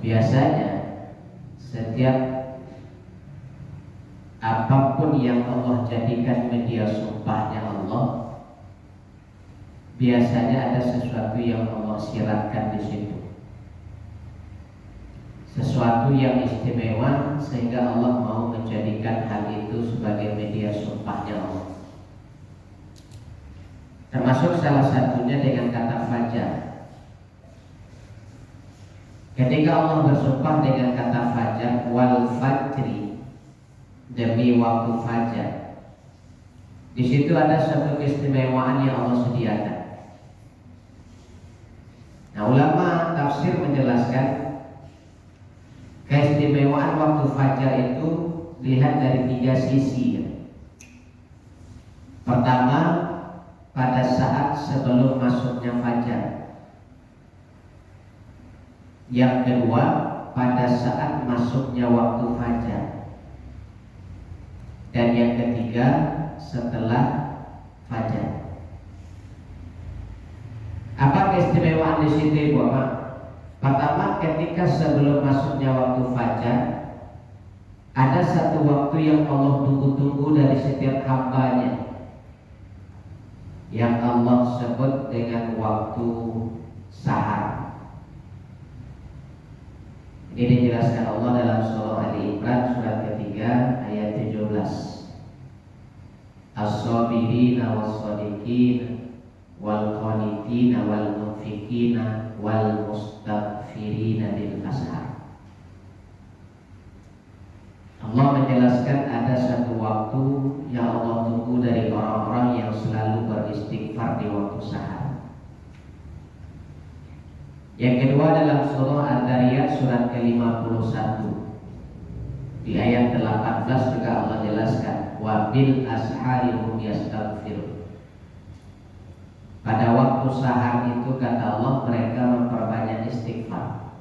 biasanya setiap apapun yang Allah jadikan media sumpahnya Allah, biasanya ada sesuatu yang Allah syaratkan di situ, sesuatu yang istimewa sehingga Allah mau menjadikan hal itu sebagai media sumpahnya Allah. Termasuk salah satunya dengan kata fajar. Ketika Allah bersumpah dengan kata fajar, wal fajri, demi waktu fajar, di situ ada satu keistimewaan yang Allah sediakan. Nah, ulama tafsir menjelaskan keistimewaan waktu fajar itu dilihat dari 3 sisi. Pertama, pada saat sebelum masuknya fajar. Yang kedua, pada saat masuknya waktu fajar. Dan yang ketiga, setelah fajar. Apa keistimewaan di situ, Bapak? Pertama, ketika sebelum masuknya waktu fajar, ada satu waktu yang Allah tunggu-tunggu dari setiap hambanya, yang Allah sebut dengan waktu sahar. Ini dijelaskan Allah dalam surah Ali Imran surat ketiga ayat 17. As-sabirina was-sadiqina wal qanitina wal munfiqina wal mustaghfirina bil ashar. Allah menjelaskan ada satu waktu yang Allah tunggu dari orang-orang yang selalu beristighfar di waktu sahar. Yang kedua dalam surah Al-Dariyat surat ke-51 di ayat 18 juga Allah jelaskan wa bil ashari hum yastaghfirun. Pada waktu sahar itu kata Allah mereka memperbanyak istighfar.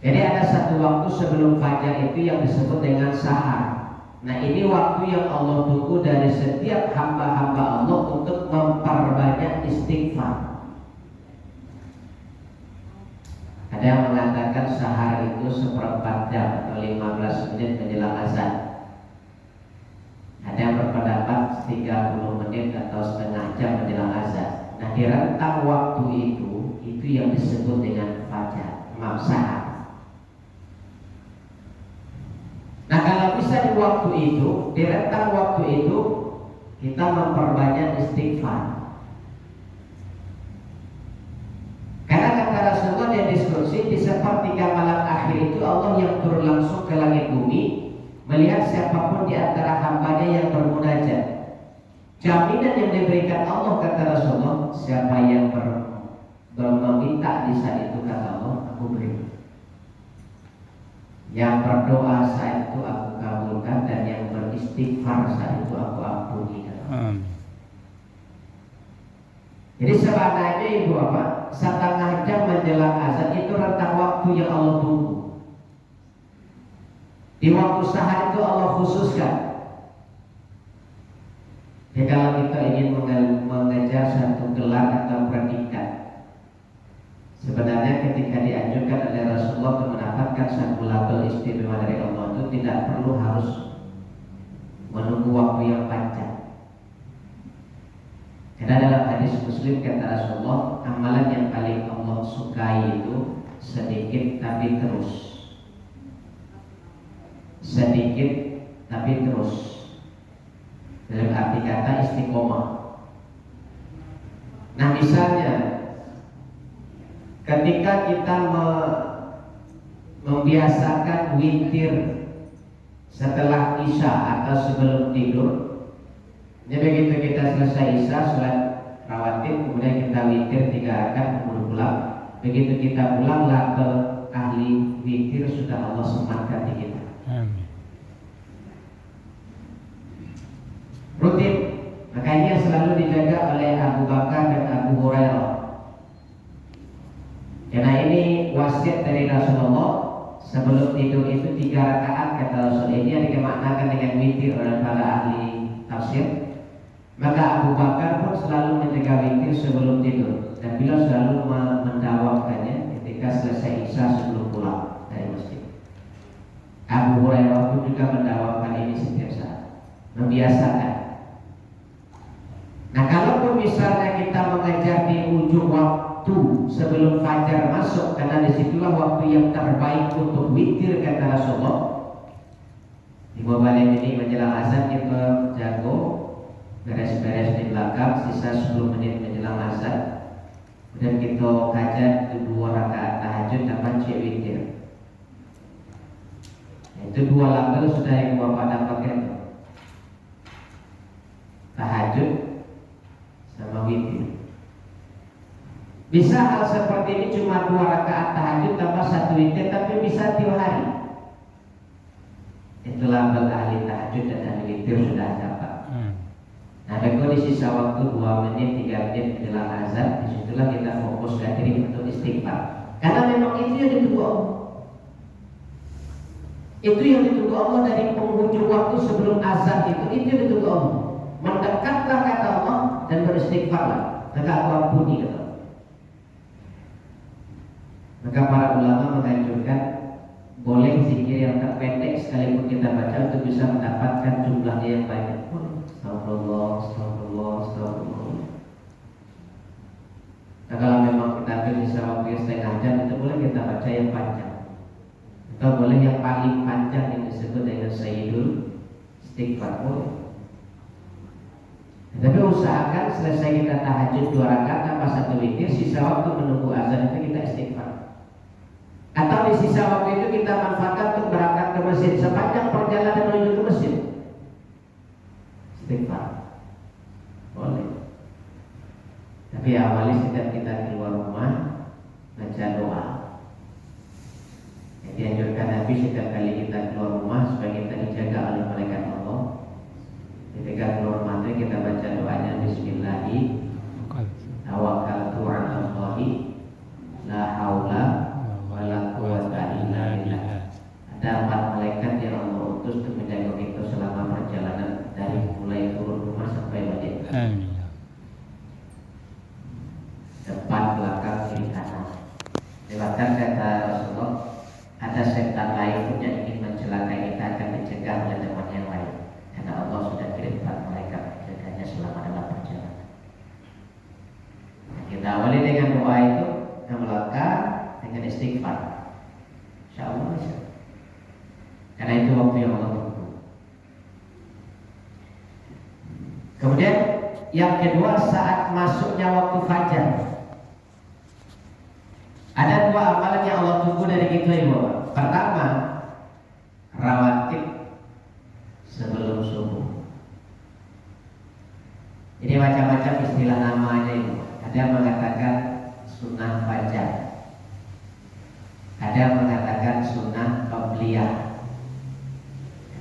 Jadi ada satu waktu sebelum fajar itu yang disebut dengan sahar. Nah, ini waktu yang Allah tunggu dari setiap hamba-hamba Allah untuk memperbanyak istighfar. Ada yang mengatakan sahar itu 1/4 jam atau 15 menit menjelang azan. Ada yang berpendapat 30 menit atau setengah jam menjelang azan. Nah, di rentang waktu itu yang disebut dengan fajar, sahar. Nah, kalau bisa di waktu itu, di rentang waktu itu kita memperbanyak istighfar. Karena kata Rasulullah dia diskusi di sepertiga malam akhir itu Allah yang turun langsung ke langit bumi melihat siapapun di antara hambanya yang bermunajat. Jaminan yang diberikan Allah kata Rasulullah, siapa yang meminta di saat itu kata Allah, aku beri. Yang berdoa saat itu aku kabulkan, dan yang beristighfar saat itu aku ampuni. Jadi sebenarnya ibu bapak, setengah jam menjelang azan itu rentang waktu yang Allah tunggu. Di waktu sahar itu Allah khususkan. Ya, kalau kita ingin mengejar satu gelar atau predikat, sebenarnya ketika dianjurkan oleh Rasulullah untuk mendapatkan satu label istimewa dari Allah itu tidak perlu harus menunggu waktu yang panjang. Karena dalam hadis Muslim kata Rasulullah, amalan yang paling Allah sukai itu sedikit tapi terus, sedikit tapi terus. Dalam arti kata istiqomah. Nah, misalnya ketika kita membiasakan witir setelah isya atau sebelum tidur. Jadi begitu kita selesai isya, sholat rawatib, kemudian kita witir 3 rakaat, kemudian pulang. Begitu kita pulang, label ahli witir sudah Allah sematkan di kita. Amin. Rutin, makanya selalu dijaga oleh Abu Bakar dan Abu Hurairah. Karena ini wasiat dari Rasulullah, sebelum tidur itu 3 rakaat kata Rasul. Ini yang dimaknakan dengan witir oleh para ahli tafsir. Maka Abu Bakar pun selalu menjaga witir sebelum tidur, dan beliau selalu mendawamkannya ketika ketika selesai isya sebelum pulang dari masjid. Abu Hurairah pun juga mendawamkan ini setiap saat, membiasakan. Nah, kalaupun misalnya kita mengajar di ujung waktu sebelum fajar masuk, karena disitulah waktu yang terbaik untuk witir kata Rasulullah. Di balik ini menjelang azan kita jago beres-beres di belakang, sisa 10 menit menjelang azan, kemudian kita kajar 2 rakaat tahajud dapat cek witir. Itu 2 langkah sudah yang Bapak dapatkan, tahajud sama witir. Bisa hal seperti ini cuma 2 rakaat tahajud tambah 1 witir, tapi bisa tiap hari. Itulah ahli tahajud dan ahli witir sudah dapat. Nah, kalau di sisa waktu 2 menit, 3 menit menjelang azan, disitulah kita fokuskan diri untuk istighfar. Karena memang itu yang ditunggu Allah. Itu yang ditunggu Allah dari penghujung waktu sebelum azan itu yang ditunggu Allah. Mendekatlah kata Allah dan beristighfarlah. Maka aku ampuni kata Allah. Maka para ulama menganjurkan boleh zikir yang terpendek sekalipun kita baca untuk bisa mendapatkan jumlahnya yang banyak. Astagfirullah, astagfirullah, astagfirullah. Nah, kalau memang kita ambil sisa waktu setengah jam, itu boleh kita baca yang panjang. Atau boleh yang paling panjang yang disebut dengan Sayyidul Istighfar boleh. Tapi usahakan selesai kita tahajud 2 rakaat tanpa 1 witir, sisa waktu menunggu azan itu kita istighfar. Atau di sisa waktu itu kita manfaatkan untuk berangkat ke masjid, sepanjang perjalanan menuju ke masjid istighfar boleh. Tapi awali setiap kita keluar rumah baca doa. Yang dianjurkan Nabi setiap kali kita keluar rumah supaya kita dijaga oleh malaikat Allah. Ketika keluar rumah itu kita baca doanya Bismillahi tawakkaltu 'ala Allahi la haula wala quwwata illa billah. Ada 4 malaikat yang Allah utus untuk menjaga kita selama perjalanan dari mulai turun rumah sampai balik. Amin. Depan, belakang, kiri, kanan. Lewatkan kata Rasulullah, ada setan lain pun yang ingin mencelakai kita akan dicegah oleh teman yang lain. Karena Allah sudah kirim 4 malaikat menjaganya selama dalam perjalanan. Nah, kita awali dengan doa itu, dan melangkah dengan istighfar. Insyaallah bisa. Karena itu waktu yang Allah tunggu. Kemudian yang kedua, saat masuknya waktu fajar. Ada 2 amalan yang Allah tunggu dari kita Ibu. Pertama, rawatib sebelum subuh. Ini macam-macam istilah namanya Ibu. Ada yang mengatakan sunnah fajar, ada yang mengatakan sunnah qabliyah,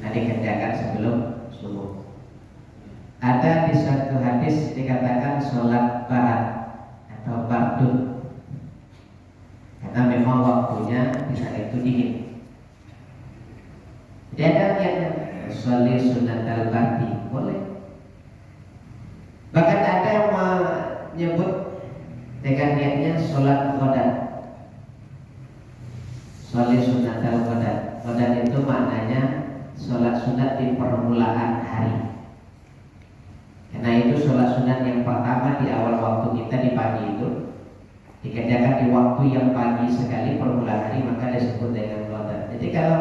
karena dikerjakan sebelum subuh. Ada di satu hadis dikatakan sholat barat atau bardun, karena memang waktunya di saat itu dingin. Jadi ada yang sholat sunat al-bardi boleh. Bahkan ada yang menyebut dengan niatnya sholat qodat. Sholat sunat al-qodat. Qodat itu maknanya sholat sunat di permulaan hari. Karena itu sholat sunat yang pertama di awal waktu kita di pagi itu dikerjakan di waktu yang pagi sekali permulaan hari, maka disebut dengan qodat. Jadi kalau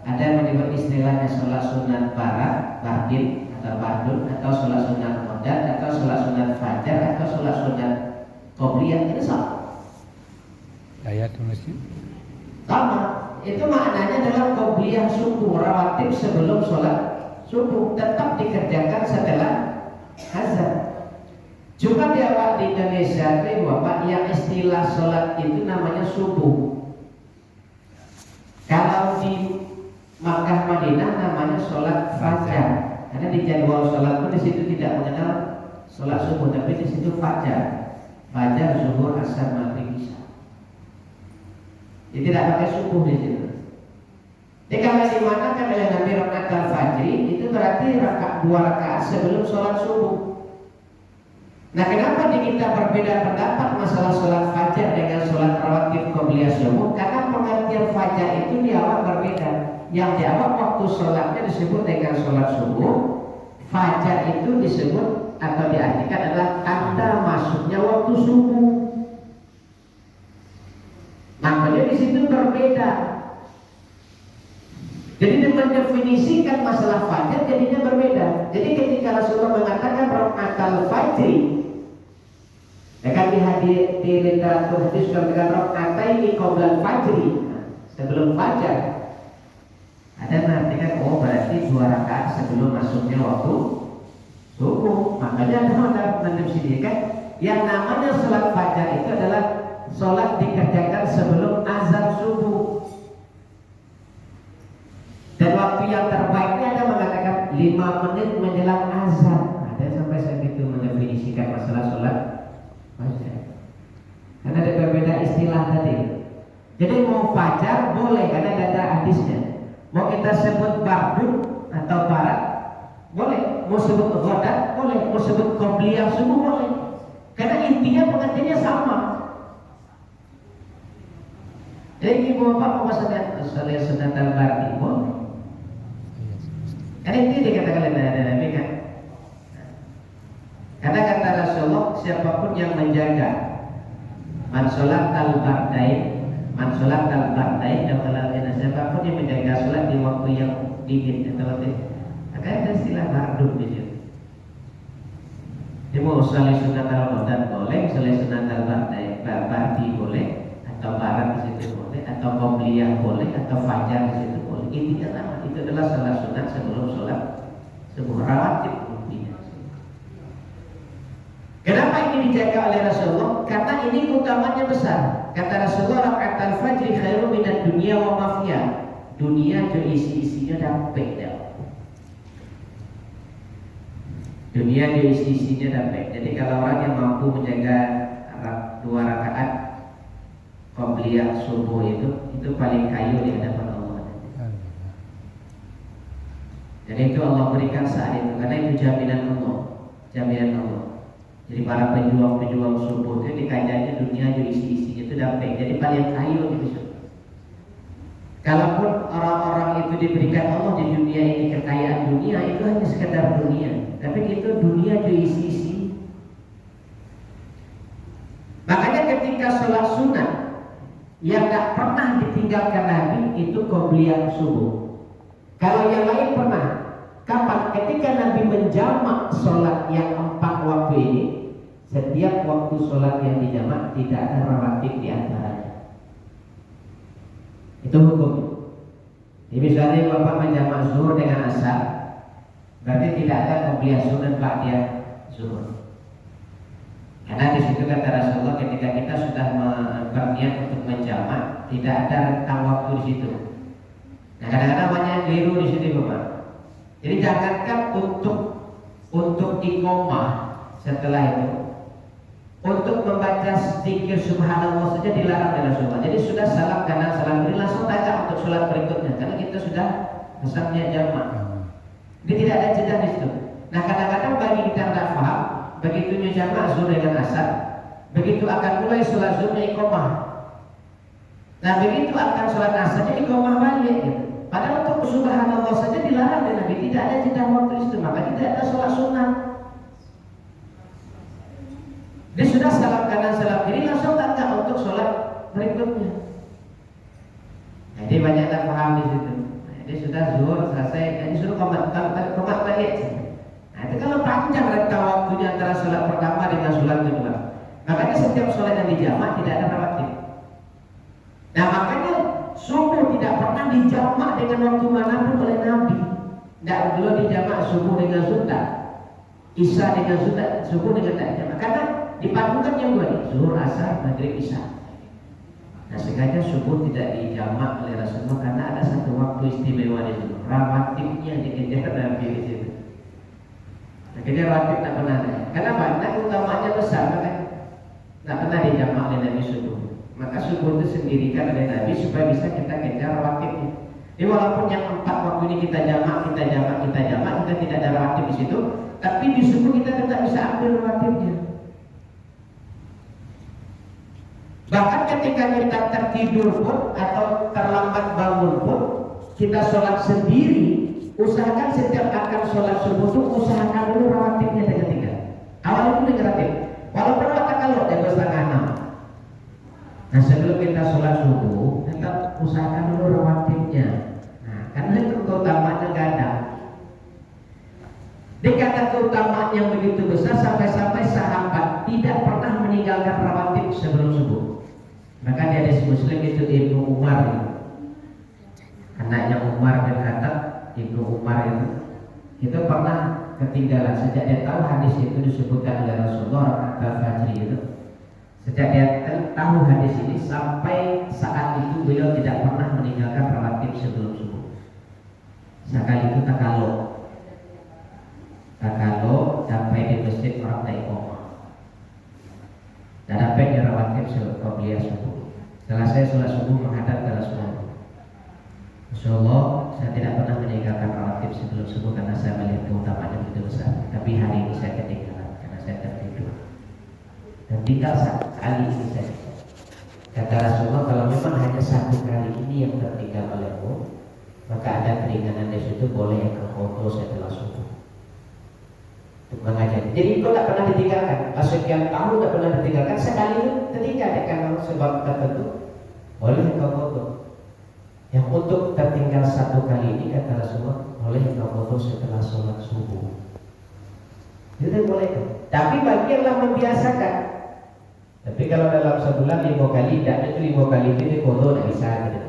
ada yang menyebut istilahnya sholat sunat barat, bardin atau bardun, atau sholat sunat qodat, atau sholat sunat fajar, atau sholat sunat qobliyah, itu sama. Ayat masjid. Sama. Itu maknanya adalah qobliyah subuh, rawatib sebelum sholat subuh, tetap dikerjakan setelah azan. Cuma di awal di Indonesia itu Bapak, yang istilah sholat itu namanya subuh. Kalau di Makkah Madinah namanya sholat fajar. Karena di jadwal sholat pun di situ tidak mengenal sholat subuh, tapi di situ fajar. Fajar, zuhur, asar, maghrib, isya. Jadi tidak pakai subuh di situ. Jadi kalau dimanakan oleh Nabi rakaat al-fajri, itu berarti 2 rakaat sebelum sholat subuh. Nah, kenapa di kita berbeda pendapat masalah sholat fajar dengan sholat rawatib qobliyah subuh? Karena pengertian fajar itu di awal berbeda. Yang di awal waktu sholatnya disebut dengan sholat subuh. Fajar itu disebut atau diartikan adalah tanda masuknya waktu subuh. Makanya di situ berbeda. Jadi mendefinisikan masalah fajar jadinya berbeda. Jadi ketika Rasulullah mengatakan rakaat fajri, ya kan di literatur hadis sudah dengan rakaataini qoblal fajri, sebelum fajar. Ada mengartikan oh berarti 2 rakaat sebelum masuknya waktu subuh. Makanya ada mendefinisikan yang namanya sholat fajar itu adalah sholat dikerjakan sebelum azan subuh. Dan waktu yang terbaiknya ada mengatakan 5 menit menjelang azan. Ada sampai segitu mendefinisikan masalah sholat fajar. Karena ada berbeda istilah tadi. Jadi mau fajar boleh karena ada hadisnya. Mau kita sebut ba'du atau barat boleh. Mau sebut ghadat boleh. Mau sebut qobliyah subuh boleh. Karena intinya pengertiannya sama. Jadi ibu bapak mau sholat sunat al-bardi boleh. Karena itu dikatakan oleh Nabi kan. Karena kata Rasulullah, siapapun yang menjaga man sholat al-bardain, dan kalau siapapun yang menjaga sholat di waktu yang dingin atau waktu, maka ada istilah bardu di situ. Dia mau sholat sunat al-ghadat boleh, sholat sunat al-bardi boleh, atau barat di situ boleh, atau qobliyah boleh, atau fajar di situ boleh. Intinya sama. Itu adalah sholat sunat sebelum sholat subuh rawatib intinya. Kenapa ini dijaga oleh Rasulullah? Karena ini utamanya besar. Kata Rasulullah, rakaat al-fajri khairu minad dunya wa ma fiha. Dunia itu isi-isinya dapat dah. Dunia itu isi-isinya dapat. Jadi kalau orang yang mampu menjaga 2 rakaat qobliyah subuh itu paling kayu di hadapan Allah. Dan itu Allah berikan saat itu, karena itu jaminan Allah, Jadi para pejuang subuh itu dikajanya dunia jadi isi-isinya itu dapat. Jadi paling kayu gitu. Kalaupun orang-orang itu diberikan Allah di dunia ini kekayaan dunia, itu hanya sekedar dunia. Tapi itu dunia jadi isi-isi. Makanya ketika sholat sunat yang tak pernah ditinggalkan Nabi itu qobliyah subuh. Kalau yang lain pernah. Kapan? Ketika Nabi menjamak sholat yang 4 waktu ini, setiap waktu sholat yang dijamak tidak ada rawatib di antaranya. Itu hukum. Jadi misalnya bapak menjamak zuhur dengan asar, berarti tidak ada qobliyah sunat ba'diyah zuhur. Karena di situ kata Rasulullah ketika kita sudah berniat untuk menjamak, tidak ada rentang waktu di situ. Nah, kadang-kadang banyak yang keliru di sini bapak. Jadi jangankan untuk iqomah setelah itu, untuk membaca zikir subhanallah saja dilarang oleh Rasulullah. Jadi sudah salam kanan salam kiri langsung tanya untuk sholat berikutnya, karena kita sudah pesannya jamak. Jadi tidak ada jeda di situ. Nah kadang-kadang bagi kita yang tidak paham, begitu jamak zuhur dengan asar, begitu akan mulai sholat zuhurnya iqomah. Nah begitu akan sholat asarnya iqomah balik. Gitu. Padahal untuk subhanallah saja dilarang dan Nabi tidak ada jeda waktu itu, maka tidak ada sholat sunat. Dia sudah salam kanan salam kiri langsung tanya untuk sholat berikutnya. Jadi banyak tak paham di situ. Dia sudah zuhur selesai, jadi suruh komat balik. Nah itu kalau panjang rentang waktunya antara sholat pertama dengan sholat kedua, makanya setiap sholat yang dijamak tidak ada rawatib. Nah makanya subuh tidak pernah dijamak dengan waktu manapun oleh Nabi. Tidak perlu dijamak subuh dengan sunat, isya dengan sunat, subuh dengan tak jamak. Karena dipadukan yang dua ini, zuhur, asar, maghrib, isya. Nah sengaja subuh tidak dijamak oleh Rasulullah karena ada satu waktu istimewa di situ. Rawatibnya dikejar Nabi di situ. Akhirnya rawatib tak pernah ada. Kenapa? Karena utamanya besar, kan? Tak pernah dijamak oleh Nabi subuh. Maka subuh itu sendirikan oleh Nabi supaya bisa kita kejar rawatibnya. Jadi walaupun yang 4 waktu ini kita jamak, kita tidak ada rawatib di situ, tapi di subuh kita tetap bisa ambil rawatibnya. Bahkan ketika kita tertidur pun atau terlambat bangun pun, kita sholat sendiri, usahakan setiap akan sholat subuh itu usahakan dulu rawatibnya jangan tinggal. Awalnya dulu rawatib, walaupun waktu kalau jam 5:30. Nah sebelum kita sholat subuh, tetap usahakan dulu rawatibnya. Nah karena itu keutamaannya ganda. Dikata keutamaan yang begitu besar sampai-sampai sahabat tidak pernah meninggalkan rawatib sebelum subuh. Maka di hadis Muslim itu Ibnu Umar, anaknya Umar bin Khattab, Ibnu Umar itu pernah ketinggalan sejak dia tahu hadis itu disebutkan oleh Rasulullah atau Fajri itu. Sejak dia tahu hadis ini sampai saat itu beliau tidak pernah meninggalkan rawatib sebelum subuh. Sekali itu tak kalau sampai di masjid orang naik koma dan dapat dirawatib sebelum subuh. Setelah saya sholat subuh menghadap ke Rasulullah, saya tidak pernah meninggalkan rawatib sebelum subuh karena saya melihat keutamaannya begitu besar. Tapi hari ini saya ketinggalan karena saya tertidur. Dan tinggal sekali ini saja. Kata Rasulullah, kalau memang hanya satu kali ini yang tertinggal olehmu, maka ada keringanan di situ, boleh engkau foto setelah subuh. Mengajar. Jadi kau tak pernah ditinggalkan. Sekian tahun tak pernah ditinggalkan. Sekali itu tertinggal karena sebab tertentu. Boleh kau foto. Yang untuk tertinggal satu kali ini kata Rasulullah, boleh kau foto setelah sholat subuh. Itu boleh. Tapi bagi yang lah membiasakan. Tapi kalau dalam sebulan 5 kali, tidak itu 5 kali itu di foto tidak bisa. Gitu.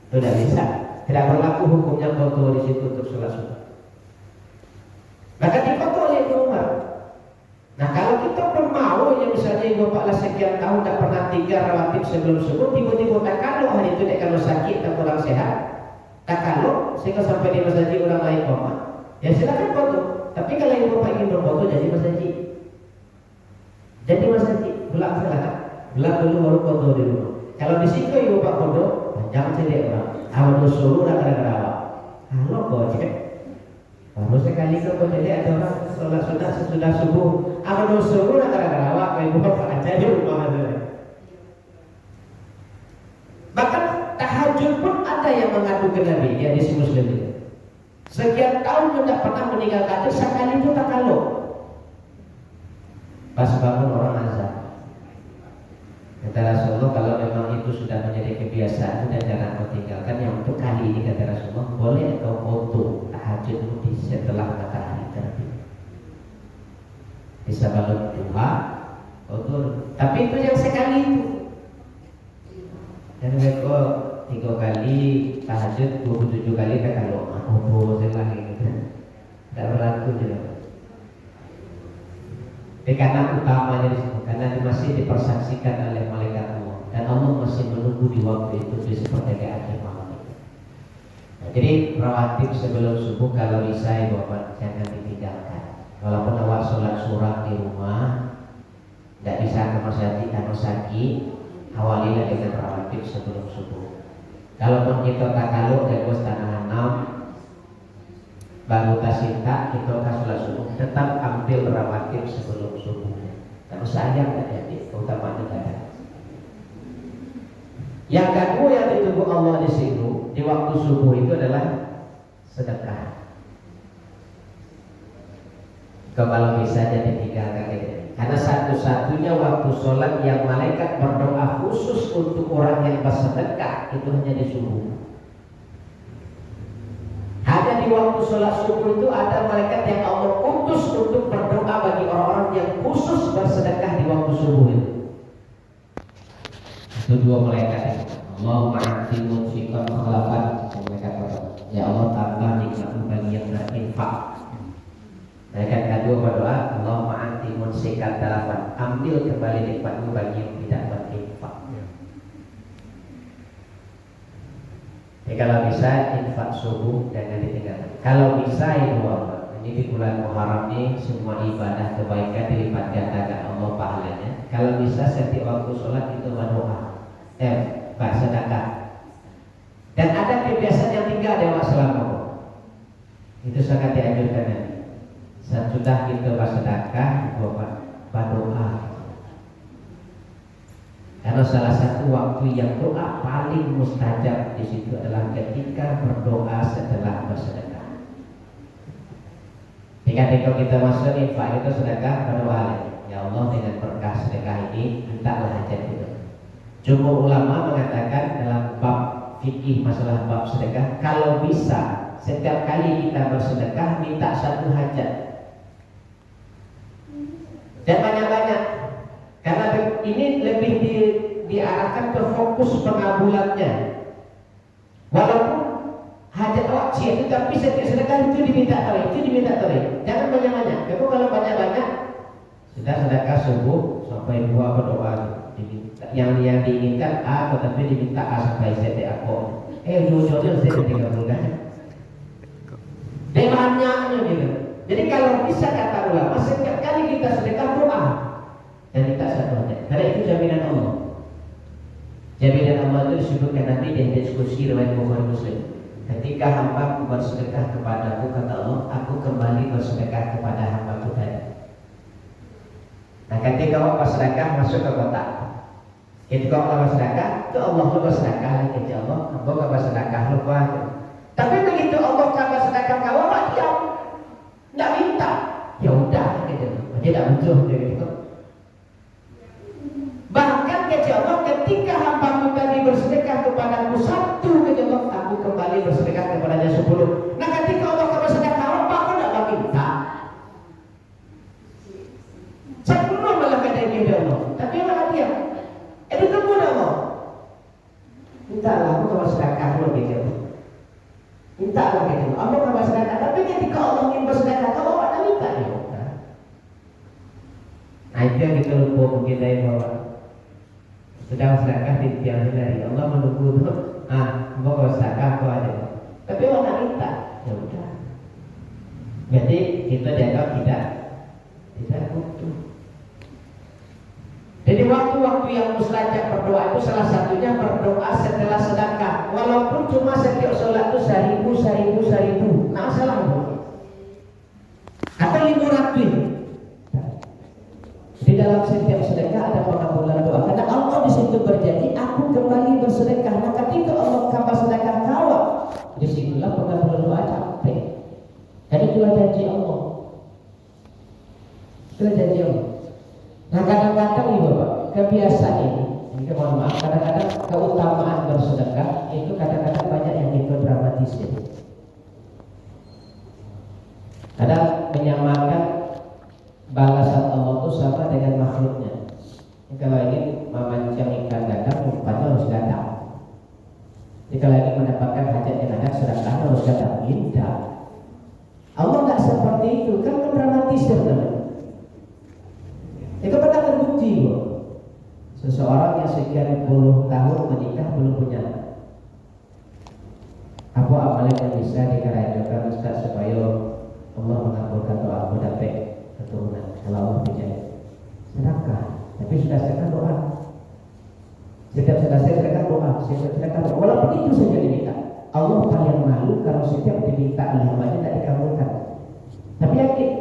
Itu tidak bisa. Tidak berlaku hukumnya foto di situ untuk sholat subuh. Maka difoto oleh Ibnu Umar. Nah kalau kita pun mau yang misalnya ibu bapak sekian tahun tak pernah tinggal rawatib sebelum subuh, tiba-tiba tak kalau hari itu tak kalau sakit tak kurang sehat, tak kalau sehingga sampai di masjid orang lain koma, ya silakan foto. Tapi kalau ibu bapak ingin berfoto jadi masjid, pulang silakan, pulang dulu baru foto di rumah. Kalau di situ ibu bapak foto, jangan jadi orang. Awal suruh nak gara-gara awak. Halo gojek. Baru sekali kau jadi ada orang sholat sunat sesudah subuh. Amal suruh nak gara-gara awak, ibu bapak aja di rumah saja. Bahkan tahajud pun ada yang mengadu ke Nabi, ya di Muslim itu. Sekian tahun tidak pernah meninggalkan itu, sekali itu tak kalau. Pas bangun orang azan. Kata Rasulullah, kalau memang itu sudah menjadi kebiasaan dan jangan kau tinggalkan. Yang untuk kali ini kata Rasulullah, boleh kau foto tahajud di setelah matahari terbit. Bisa balon duha, foto. Tapi itu yang sekali itu. Dan mereka 3 kali tahajud, 27 kali tak kalau foto lagi gitu. Tak berlaku juga. Karena utamanya disebut, karena masih dipersaksikan oleh malaikat Allah dan Allah masih menunggu di waktu itu di sepertiga akhir malam itu. Nah, jadi rawatib sebelum subuh kalau bisa ibu bapak jangan ditinggalkan. Walaupun awak sholat surah di rumah, tidak bisa ke masjid atau sakit, awalilah dengan rawatib sebelum subuh. Kalaupun kita tak kalau dan bos tanah 6 baru tasinta kita sholat subuh, tetap ambil rawatib sebelum subuh. Kalau sayang tak jadi, keutamaan negara. Yang kedua yang ditunggu Allah di situ di waktu subuh itu adalah sedekah. Kalau bisa jadi tinggalkan ini. Karena satu-satunya waktu sholat yang malaikat berdoa khusus untuk orang yang bersedekah itu hanya di subuh. Hanya di waktu sholat subuh itu ada malaikat yang Allah utus untuk berdoa bagi orang-orang yang khusus bersedekah di waktu subuh itu. Itu 2 malaikat itu. Allahumma a'ti munfiqan khalafan. Malaikat berdoa, ya Allah tambah nikmatmu bagi yang berinfak. Malaikat kedua berdoa, Allahumma a'ti munfiqan talafan. Ambil kembali nikmatmu bagi yang tidak berinfak. Jadi kalau bisa infak subuh jangan ditinggalkan. Kalau bisa ibu bapak, ini di bulan Muharram ini semua ibadah kebaikan dilipat gandakan Allah pahalanya. Kalau bisa setiap waktu sholat itu berdoa, bersedekah. Dan ada kebiasaan yang tinggal dewa selama itu sangat dianjurkan nanti. Sesudah kita bersedekah, bapak berdoa. Karena salah satu waktu yang doa paling mustajab di situ adalah ketika berdoa setelah bersedekah. Ketika kita masuk infak itu sedekah, berdoa, ya Allah dengan berkah sedekah ini mintalah hajat itu. Jumhur ulama mengatakan dalam bab fikih masalah bab sedekah, kalau bisa setiap kali kita bersedekah minta satu hajat. Dan banyak-banyak. Karena ini lebih diarahkan ke fokus pengabulannya. Walaupun hajat wajib itu, tapi setiap sedekah itu diminta tarik. Jangan banyak-banyak. Kalau banyak-banyak, sudah sedekah subuh sampai 2 berdoa. Yang diinginkan A, tetapi diminta A sampai Z aku. Ujung-ujungnya Z 30 kan? Demandnya gitu. Jadi kalau bisa kata ulama, setiap kali kita sedekah doa dan minta satu hajat. Karena itu jaminan Allah. Jaminan Allah itu disebutkan nanti di diskusi riwayat Bukhari Muslim. Ketika hamba bersedekah kepadaku, kata Allah, aku kembali bersedekah kepada hamba-Ku tadi. Nah, ketika kamu bersedekah masuk ke kotak. Ketika kamu bersedekah, ke Allah lu bersedekah lagi ke Allah, kamu bersedekah lupa. Tapi begitu Allah kamu sedekah kau, diam, tidak minta, ya udah, gitu. Tidak muncul gitu. Bahkan kata Allah, ketika hamba-Ku tadi bersedekah kepadaku 1, kata Allah, aku kembali bersedekah kepadanya 10. Nah, ketika Allah kamu bersedekah, aku tidak minta. 10 malah kata dia Allah, tapi malah dia. Itu kemudian Allah. Mintalah aku kamu bersedekah lo gitu. Mintalah gitu. Aku kamu bersedekah, tapi ketika Allah ingin bersedekah, kalau Allah minta ya. Nah, itu yang kita lupa mungkin dari bawah. Sedang sedekah di tiang hari Allah menunggu itu, mau sedekah kau ada, tapi orang minta, ya udah. Jadi kita dianggap tidak butuh. Jadi waktu-waktu yang mustajab berdoa itu salah satunya berdoa setelah sedekah, walaupun cuma setiap sholat itu 1000, nah salah atau 500. Di dalam setiap sedekah ada pengabulan doa. Karena Allah di situ berjanji, aku kembali bersedekah. Nah, ketika Allah kabar sedekah kawat, disitulah pengabulan doa sampai. Dan itulah janji Allah. Itulah janji Allah. Nah, kadang-kadang nih Bapak, kebiasaan ini mohon maaf, kadang-kadang keutamaan bersedekah itu kadang-kadang banyak yang didramatisir. Kadang menyamakan balasan Allah itu sama dengan makhluknya. Kalau ini memancing ikan dadar, umpannya harus datang. Kalau ini mendapatkan hajat yang ada, sedekah harus datang. Tidak. Allah nggak seperti itu, kan mendramatisir namanya. Itu pernah terbukti kok. Seseorang yang sekian puluh tahun menikah belum punya anak. Apa amalan yang bisa dikerajakan Ustaz supaya Allah mengabulkan doa dapat keturunan? Kalau Allah percaya sedekah, tapi sudah sedekah doa. Setiap sedekah doa, sedekah doa. Walaupun itu saja diminta, Allah paling malu kalau setiap diminta oleh hambanya tidak dikabulkan. Tapi yakin.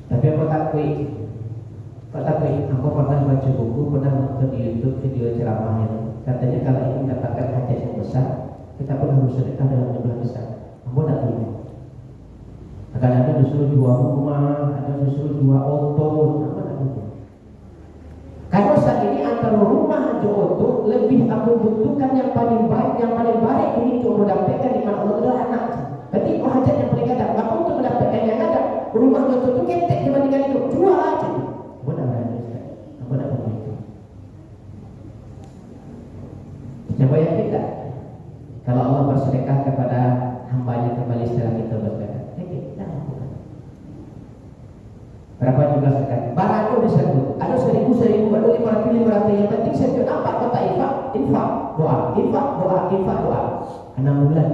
Tapi aku takui. Aku pernah baca buku, pernah nonton di YouTube video ceramah itu. Katanya kalau ingin mendapatkan hajat yang besar, kita pun harus sedekah dalam jumlah besar. Aku tidak terima. Kadang-kadang disuruh jual rumah, ada disuruh jual auto, apa namanya? Kalau saat ini antara rumah dan auto lebih aku butuhkan yang paling baik ini untuk mendapatkan di mana Allah adalah anak. Berarti itu hajat yang paling ada. Maka untuk mendapatkan yang ada, rumah dan auto itu ketek dibandingkan itu, jual aja. Aku tidak begitu. Coba yakin tak? Kalau Allah bersedekah kepada hambanya kembali setelah kita bersedekah. Berapa jumlah sedekah? Barang itu disebut. Ada 1000, ada 500. Yang penting setiap nampak kata infak, doa. 6 bulan.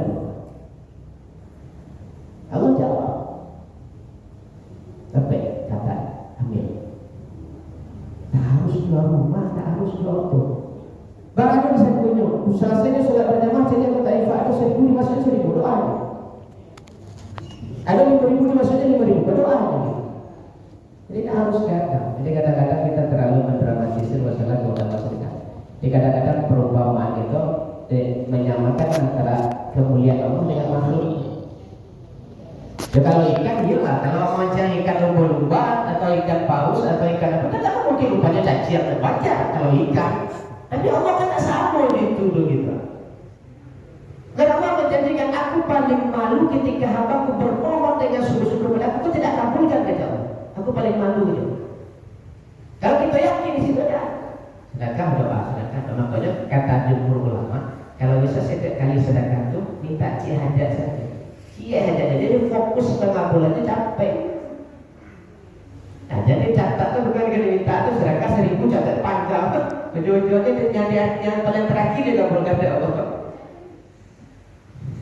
Allah jawab. Sampai kata ambil. Tak harus jual rumah, tak harus jual auto. Barang itu bisa tunjuk. Selesainya sudah berjamaah jadi kata infak itu 1000 dimasukkan 1000 doa. Ada 5000 dimasukkan 5000 berdoa. Jadi harus kadang. Jadi kadang-kadang kita terlalu mendramatisir masalah Jadi kadang-kadang perumpamaan itu menyamakan antara kemuliaan Allah dengan makhluk. Ya kalau ikan gila, kalau macam ikan lumba-lumba atau ikan paus atau ikan apa, kan tak mungkin rupanya caci atau baca kalau ikan. Tapi Allah kan tak sama itu gitu. Dan Allah menjanjikan, aku paling malu ketika hambaku bermohon dengan sungguh-sungguh kepada aku tidak kabulkan kata Allah. Aku paling malu gitu. Kalau kita yakin di situ ya, sedekah doa. Makanya kata jumhur ulama, kalau bisa setiap kali sedekah itu minta hajat saja. Hajat jadi fokus pengabulannya capek. Nah, jadi catat tuh bukan kita minta itu sedekah 1000 catat panjang. Ujung-ujungnya yang paling terakhir dikabulkan oleh Allah.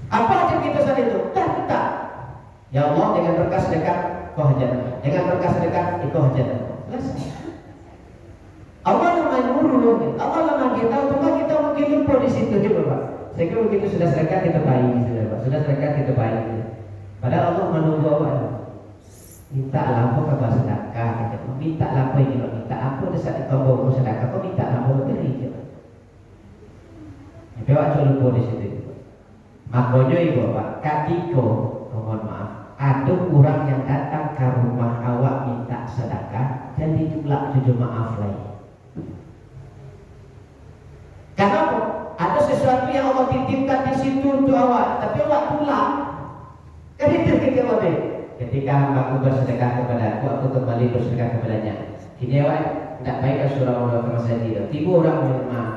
Apa aja kita saat itu? Tak. Ya Allah, dengan berkah sedekah kau hajat. Dengan berkah sedekah kau hajat. Selesai. Allah nama nyuruh, Allah nama kita, cuma kita mungkin lupa di situ gitu Pak. Saya kira begitu sudah sedekah kita baik, sudah sedekah kita baik. Padahal Allah menunggu awal. Minta lampu kepada sedekah, gitu. Minta lampu ini, minta ampun saat kau bawa sedekah, kau minta lampu beri. Gitu. Tapi awak lupa di situ. Makanya ibu Pak, katiko, mohon maaf, ada orang yang datang ke rumah awak minta sedekah dan ditolak maaf lain. Karena ada sesuatu yang Allah titipkan di situ untuk awak, tapi awak tolak. Kan itu ketika aku bersedekah kepada aku kembali bersedekah kepadanya. Ini awak tidak baik surah Allah ke masa dia. Tiba orang maaf.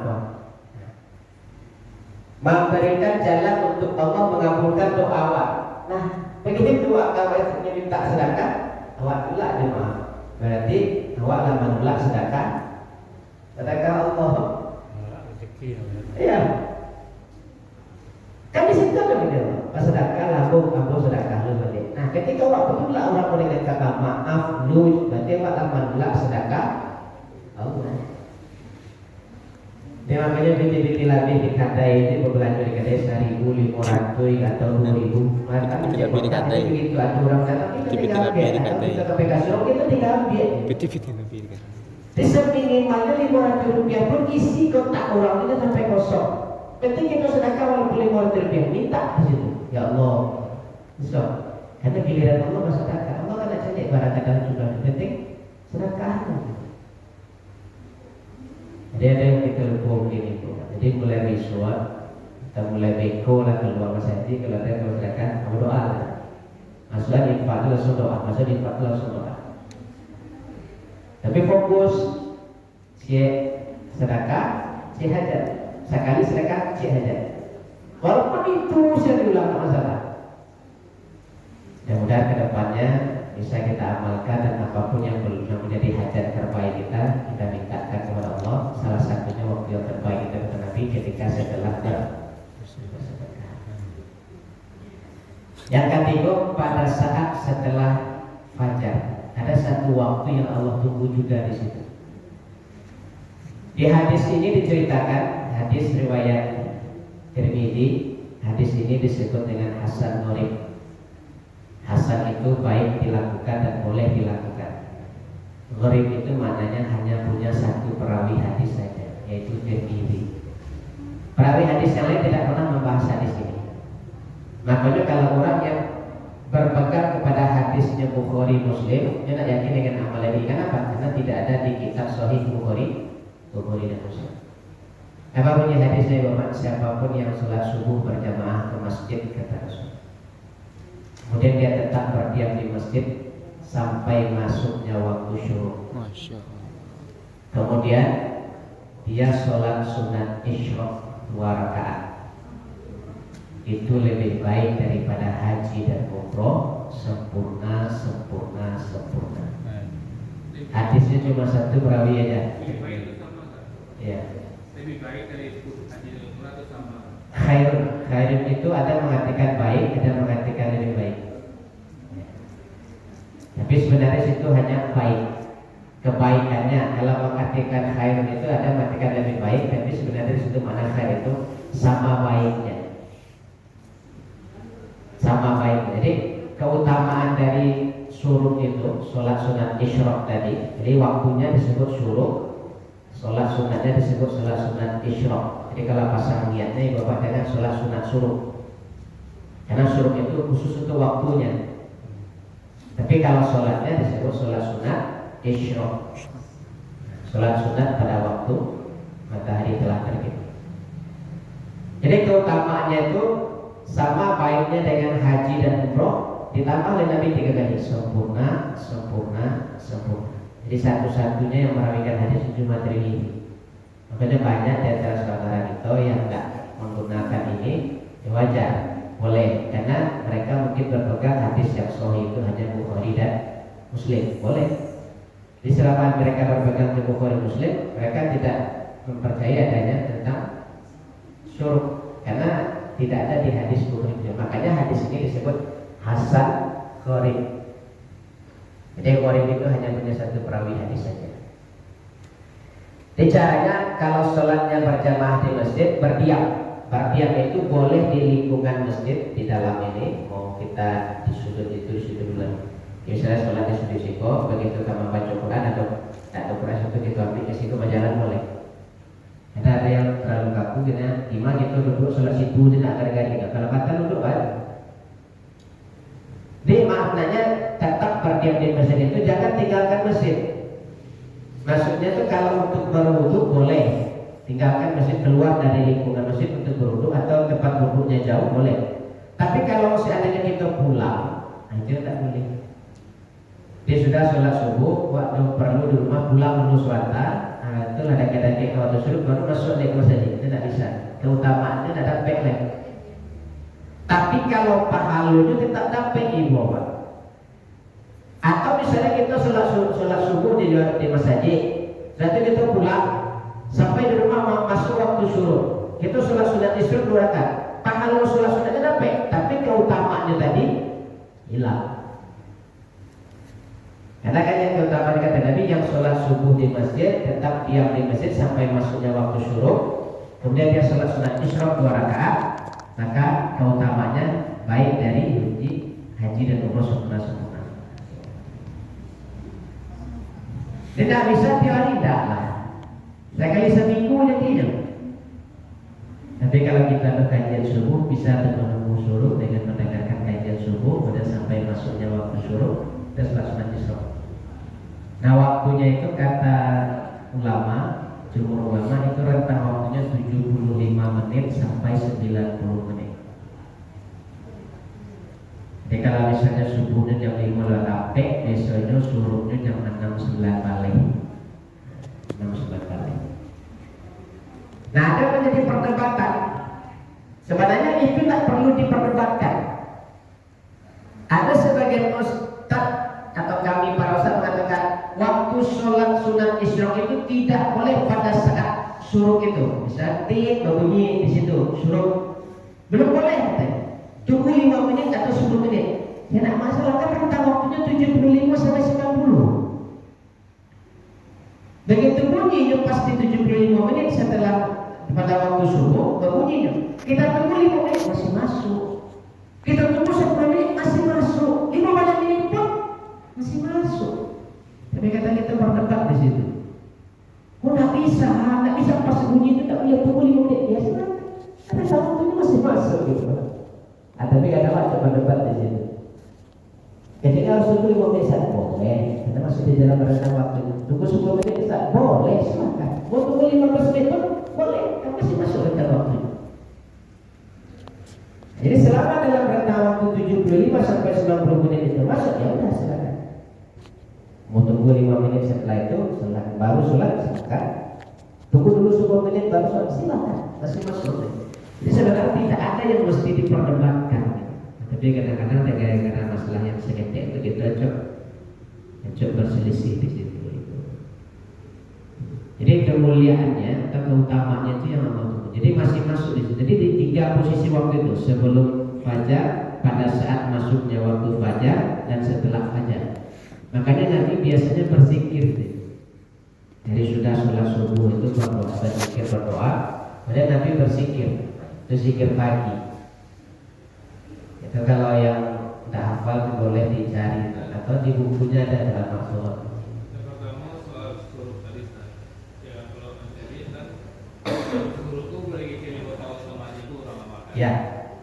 Memberikan jalan untuk Allah mengabulkan doa awak. Nah, begitu doa awak minta sedekah, awak tolak dia maaf. Berarti awak menolak sedekah Allah. Iya. Kan di situ kan begitu. Pas sedekah lambung sedekah lu balik. Nah, ketika waktu itu orang boleh kata maaf lu, berarti awak menolak sedekah Allah. Dia makanya binti-binti lebih dikatai itu berbelanja dikatai 1.500 atau 2.000. Maka lebih dikatai. Begitu ada orang datang kita tinggal biar. Kita ke Pegasio kita tinggal biar. Binti-binti lebih dikatai. Di seminimalnya 500 rupiah pun isi kotak orang itu sampai kosong. Penting kita sedekah walaupun 500 rupiah minta di situ. Ya Allah, so, karena giliran Allah masuk sedekah. Allah kan nak cari barang kadang juga penting sedekah. Jadi ada yang kita lupa mungkin itu. Jadi mulai risuat, kita mulai beko lah keluar masjid. Kalau ada yang sedekah, kamu doa. Masalah infak itu langsung doa. Masalah infak itu langsung doa. Tapi fokus si sedekah, si hajat. Sekali sedekah, si hajat. Walaupun itu saya diulang masalah. Mudah-mudahan ke depannya bisa kita amalkan dan apapun yang menjadi hajat terbaik kita mintakan kepada Allah. Salah satunya waktu yang terbaik kita kepada Nabi ketika setelah bersedekah. Yang ketiga pada saat setelah fajar. Ada satu waktu yang Allah tunggu juga di situ. Di hadis ini diceritakan, hadis riwayat Tirmidzi, hadis ini disebut dengan Hasan Gharib. Hasan itu baik dilakukan dan boleh dilakukan. Gharib itu maknanya hanya punya satu perawi hadis saja, yaitu Tirmidzi. Perawi hadis yang lain tidak pernah membahas hadis ini. Makanya kalau orang yang berpegang kepada hadisnya Bukhari Muslim, dia tak yakin dengan amal ini. Kenapa? Karena tidak ada di kitab Sahih Bukhari dan Muslim. Apa punya hadisnya Bapak? Siapapun yang sholat subuh berjamaah ke masjid, kata Rasul, kemudian dia tetap berdiam di masjid sampai masuknya waktu syuruk. Kemudian dia sholat sunat isyraq 2 rakaat. Itu lebih baik daripada haji dan umroh sempurna. Hadisnya cuma satu perawi aja. Ya. Lebih baik dari haji dan umroh atau sama? Khairun itu ada mengatakan baik, ada mengatakan lebih baik. Tapi sebenarnya itu hanya baik. Kebaikannya kalau mengatakan khairun itu ada mengatakan lebih baik, tapi sebenarnya di situ mana khair itu sama baiknya. Sama baik. Jadi keutamaan dari syuruk itu, sholat sunat isyraq tadi. Jadi waktunya disebut syuruk Sholat sunatnya disebut sholat sunat isyraq. Jadi kalau pasang niatnya bapak dengan sholat sunat suruh. Karena suruh itu khusus untuk waktunya. Tapi kalau sholatnya disebut sholat sunat isyraq. Sholat sunat pada waktu matahari telah terbit. Jadi keutamaannya itu sama baiknya dengan haji dan umroh, ditambah oleh Nabi 3 kali, sempurna, sempurna, sempurna. Jadi satu-satunya yang merawikan hadis itu cuma Tirmidzi. Makanya banyak di antara saudara kita yang tidak menggunakan ini, ya wajar, boleh, karena mereka mungkin berpegang hadis yang sahih itu hanya Bukhari dan Muslim, boleh. Jadi selama mereka berpegang ke Bukhari Muslim, mereka tidak mempercayai adanya tentang syuruk, karena tidak ada di hadis Bukhari Muslim. Makanya hadis ini disebut Hasan Gharib. Jadi gharib itu hanya punya satu perawi hadis saja. Jadi caranya kalau sholatnya berjamaah di masjid, berdiam. Berdiam itu boleh di lingkungan masjid, di dalam ini. Mau kita di sudut itu, di sudut dulu. Misalnya sholat di sudut situ, begitu kamu baca Quran atau tak ada Quran itu kita ambil ke situ berjalan boleh. Ada yang terlalu kaku, kita imam itu duduk sholat situ tidak gara-gara. Kalau kata duduk kan. Jadi maknanya tetap berdiam di masjid itu jangan tinggalkan masjid. Maksudnya itu kalau untuk berwudu boleh, tinggalkan masjid, keluar dari lingkungan masjid untuk berwudu atau tempat wudhunya jauh boleh. Tapi kalau seandainya kita pulang, itu tak boleh. Dia sudah sholat subuh, waktu perlu di rumah pulang menuju swasta, itu ada kadang-kadang waktu subuh baru masuk di masjid, itu tidak bisa. Keutamaannya ada backlight. Tapi kalau pahalanya tetap dapat ibu bapak. Atau misalnya kita sholat subuh di masjid, berarti kita pulang sampai di rumah masuk waktu suruh, kita sholat sunat isya 2 rakaat. Pahala sholat sunatnya dapat, tapi keutamaannya tadi hilang. Karena kan yang keutamaan kata Nabi yang sholat subuh di masjid tetap diam di masjid sampai masuknya waktu suruh, kemudian dia sholat sunat isya 2 rakaat. Maka keutamanya baik dari haji dan umroh sempurna. Tidak bisa tiap hari, tidaklah. Sekali seminggu aja tidak. Tapi kalau kita berkajian subuh bisa menunggu suruh dengan mendengarkan kajian subuh, kemudian sampai masuknya waktu suruh dan sholat sunat isya. Nah waktunya itu kata ulama, jumhur ulama itu rentang waktunya 75 menit sampai 90 menit. Jadi kalau misalnya subuhnya jam 5 lewat apek, besoknya suruhnya jam 6.9 balik. 6.9 balik. Nah ada menjadi perdebatan. Sebenarnya itu tak perlu diperdebatkan. Ada sebagian ustaz atau kami para ustaz mengatakan waktu sholat sunat isyraq itu tidak boleh pada saat suruh itu. Misalnya berbunyi di situ suruh belum boleh katanya. Tunggu 5 menit atau 10 menit. Ya nak masalah kan rentang waktunya 75 sampai 90. Begitu bunyinya pasti 75 menit setelah pada waktu subuh berbunyinya. Kita tunggu 5 menit masih masuk. Kita tunggu 10 menit masih masuk. 15 menit pun masih masuk. Tapi kata kita berdebat di situ. Oh nggak bisa pas bunyi itu tak boleh tunggu 5 menit. Ya silakan. Ada waktunya masih masuk gitu. Tapi kadang coba debat di situ. Jadi kalau tunggu 5 menit saja boleh. Kita masih di dalam rentang waktu. Tunggu 10 menit saja boleh, silakan. Mau tunggu 15 menit pun boleh. Kan masih masuk rentang waktu. Jadi selama dalam rentang waktu 75 sampai 90 menit itu masuk, ya udah silakan. Mau tunggu 5 menit setelah itu, silakan. Baru sholat silakan. Tunggu dulu 10 menit baru sholat silakan. Masih masuk. Jadi sebenarnya tidak ada yang mesti diperdebatkan. Tapi kadang-kadang gara-gara masalah yang seketik itu kita coba berselisih di situ. Jadi kemuliaannya atau keutamaannya itu yang Allah. Jadi masih masuk di situ. Jadi di 3 posisi waktu itu, sebelum fajar, pada saat masuknya waktu fajar, dan setelah fajar. Makanya Nabi biasanya berzikir. Jadi sudah sholat subuh itu berdoa, kemudian Nabi berzikir. Itu zikir pagi. Itu kalau yang tidak hafal itu boleh dicari atau di bukunya ada dalam maksud. Yang pertama soal suruh tadi, ya kalau Ya.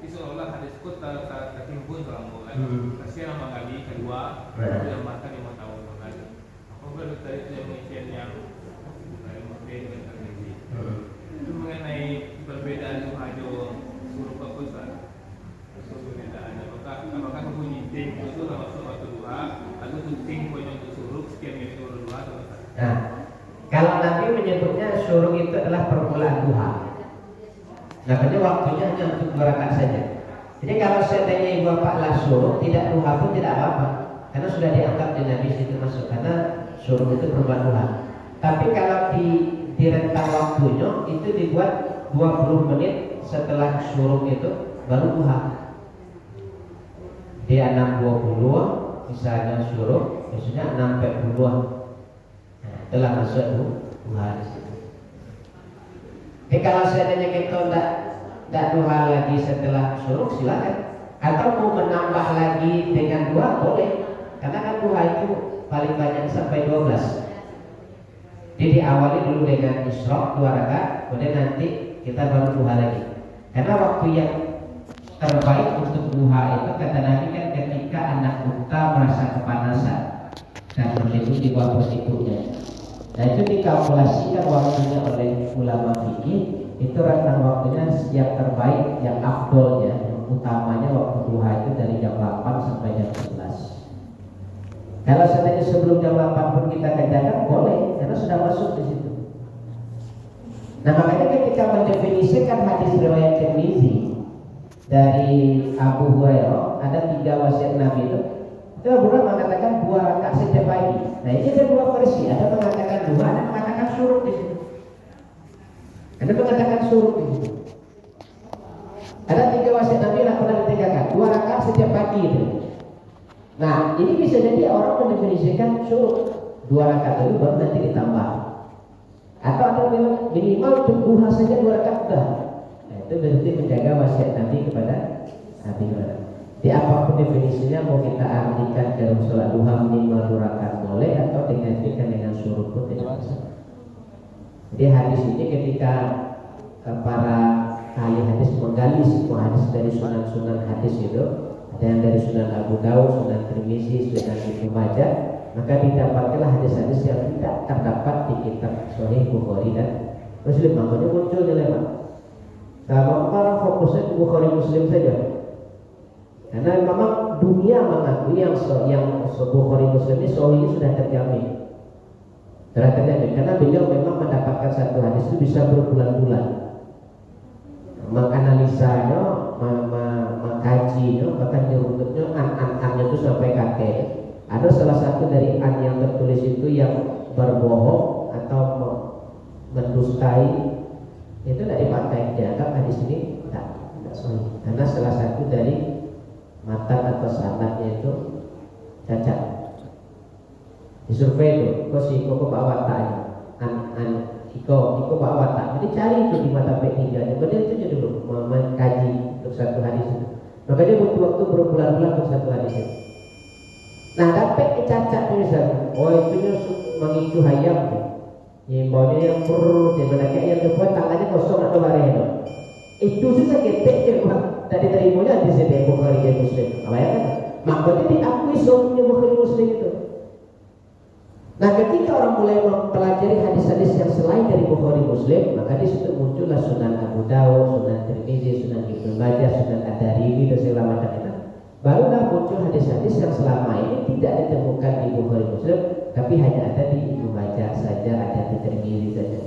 Itu seolah hadis kut tertimbun dalam mulai. Kasihan sama kali kedua yang makan 5 tahun lagi. Aku baru tadi itu yang mengisian yang dari mungkin dengan terjadi. Itu mengenai perbedaan hajo suruh keputusan. Perbedaannya apakah bunyi ting itu termasuk waktu duha atau ting punya untuk suruh sekian menit suruh duha atau apa? Nah, kalau Nabi menyebutnya syuruk itu adalah permulaan duha. Makanya waktunya hanya untuk 2 rakaat saja. Jadi kalau seandainya ibu bapaklah syuruk, tidak duha pun tidak apa-apa, karena sudah dianggap di Nabi situ masuk, karena syuruk itu permulaan duha. Tapi kalau di rentang waktunya itu dibuat 20 menit setelah syuruk itu baru duha. Dia 6.20 misalnya syuruk, maksudnya 6.40 telah masuk duha di situ. Jadi kalau seandainya kita tidak duha lagi setelah syuruk silakan, atau mau menambah lagi dengan duha boleh, karena kan duha itu paling banyak sampai 12. Jadi awali dulu dengan isyraq 2 rakaat, kemudian nanti kita baru duha lagi. Karena waktu yang terbaik untuk duha itu kata Nabi kan ketika anak unta merasa kepanasan dan berlindung di bawah positunya. Nah itu dikalkulasikan waktunya oleh ulama fikih, itu rentang waktunya yang terbaik, yang afdolnya, yang utamanya waktu duha itu dari jam 8 sampai jam 11. Kalau seandainya sebelum jam 8 pun kita kerjakan boleh, karena sudah masuk di situ. Nah makanya ketika mendefinisikan hadis riwayat Tirmizi dari Abu Hurairah ada 3 wasiat Nabi itu Abu Hurairah mengatakan 2 rakaat setiap pagi. Nah ini ada 2 versi, ada mengatakan 2, ada mengatakan syuruk di situ. Ada mengatakan syuruk di situ. Ada 3 wasiat Nabi yang pernah ditegakkan, 2 rakaat setiap pagi itu. Nah ini bisa jadi orang mendefinisikan syuruk 2 rakaat dulu baru nanti ditambah. Atau ada yang minimal untuk duha saja 2 rakaat sudah. Nah itu berarti menjaga wasiat Nabi kepada Nabi Hurairah. Di apapun definisinya, mau kita artikan dalam sholat duha minimal 2 rakaat boleh, atau digantikan dengan syuruk pun tidak masalah. Jadi hadis ini ketika para ahli hadis menggali semua hadis dari sunan-sunan hadis itu, ada yang dari Sunan Abu Dawud, Sunan Tirmizi, Sunan Ibnu Majah, maka didapatkanlah hadis-hadis yang tidak terdapat di kitab Sahih Bukhari dan Muslim. Makanya muncul dilema. Kalau orang fokusnya ke Bukhari Muslim saja, karena memang dunia mengakui yang Bukhari Muslim ini Sahihnya sudah terjamin. Karena beliau memang mendapatkan satu hadis itu bisa berbulan-bulan menganalisanya, mengkajinya, bahkan nyerututnya an-an-annya itu sampai kakek. Ada salah satu dari an yang tertulis itu yang berbohong atau mendustai, itu tidak dipakai, dianggap hadis ini tidak sahih, karena salah satu dari matan atau sanadnya itu cacat. Disurvei itu, kok bawa tanya, Iko bawa tak. Jadi cari itu di mata P3 nya. Kemudian itu aja dulu mengkaji untuk satu hadis itu. Makanya butuh waktu berbulan-bulan untuk satu hadis itu. Nah dapat cacat misalnya, oh itu mengicu hayam tuh. Nyimbaunya yang perlu, dia kayak yang depan tangannya kosong atau bareng. Itu susah ketek ya Pak. Tadi terimanya di sini Bukhari dan Muslim. Apa ya kan? Makanya diakui sahihnya Bukhari Muslim itu. Nah ketika orang mulai mempelajari hadis-hadis yang selain dari Bukhari Muslim, maka di situ muncullah Sunan Abu Dawud, Sunan Tirmizi, Sunan Ibnu Majah, Sunan Ad-Darimi dan segala macam itu. Barulah muncul hadis-hadis yang selama ini tidak ditemukan di Bukhari Muslim, tapi hanya ada di Ibnu Majah saja, ada di Tirmizi saja.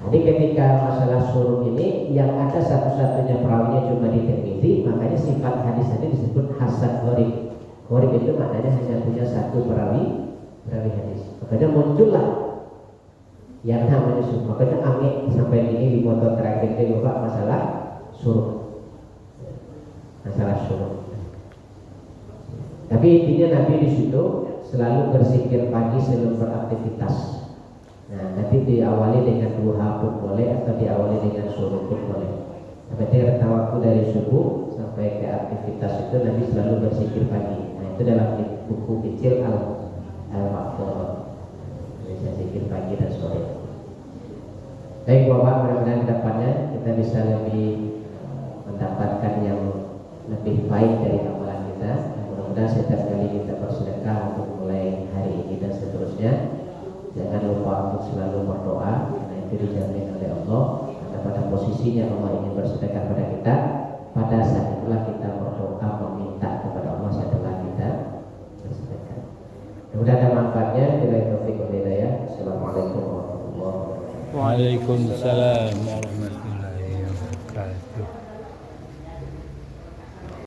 Jadi ketika masalah syuruk ini yang ada satu-satunya perawinya cuma di Tirmizi, makanya sifat hadis ini disebut hasan gharib. Gharib itu maknanya hanya punya satu perawi hadis. Makanya muncullah yang namanya syuruk. Makanya Angin sampai ini di motor terakhir itu Pak masalah syuruk. Masalah syuruk. Tapi intinya Nabi di situ selalu berzikir pagi sebelum beraktivitas. Nah, nanti diawali dengan duha pun boleh atau diawali dengan syuruk pun boleh. Berarti rentang waktu dari subuh sampai ke aktivitas itu Nabi selalu berzikir pagi. Nah, itu dalam buku kecil Al-Maqdur, bisa zikir pagi dan sore. Baik Bapak, mudah-mudahan kedepannya kita bisa lebih dijamin oleh Allah. Karena pada posisinya Allah ingin bersedekah pada kita, pada saat itulah kita berdoa meminta kepada Allah setelah kita bersedekah. Mudah ada manfaatnya. Bila taufik wal hidayah. Assalamualaikum warahmatullahi wabarakatuh. Waalaikumsalam warahmatullahi